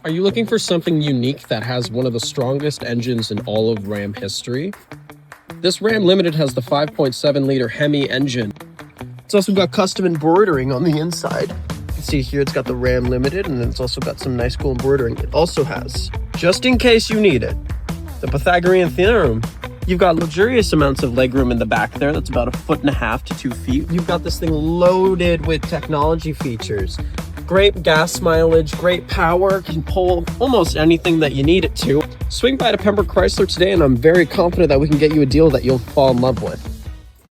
Are you looking for something unique that has one of the strongest engines in all of Ram history? This Ram Limited has the 5.7-liter Hemi engine. It's also got custom embroidering on the inside. You can see here it's got the Ram Limited, and then it's also got some nice cool embroidering. It also has, just in case you need it, the Pythagorean Theorem. You've got luxurious amounts of legroom in the back there. That's about 1.5 to 2 feet. You've got this thing loaded with technology features. Great gas mileage, great power, can pull almost anything that you need it to. Swing by to Pembroke Chrysler today, and I'm very confident that we can get you a deal that you'll fall in love with.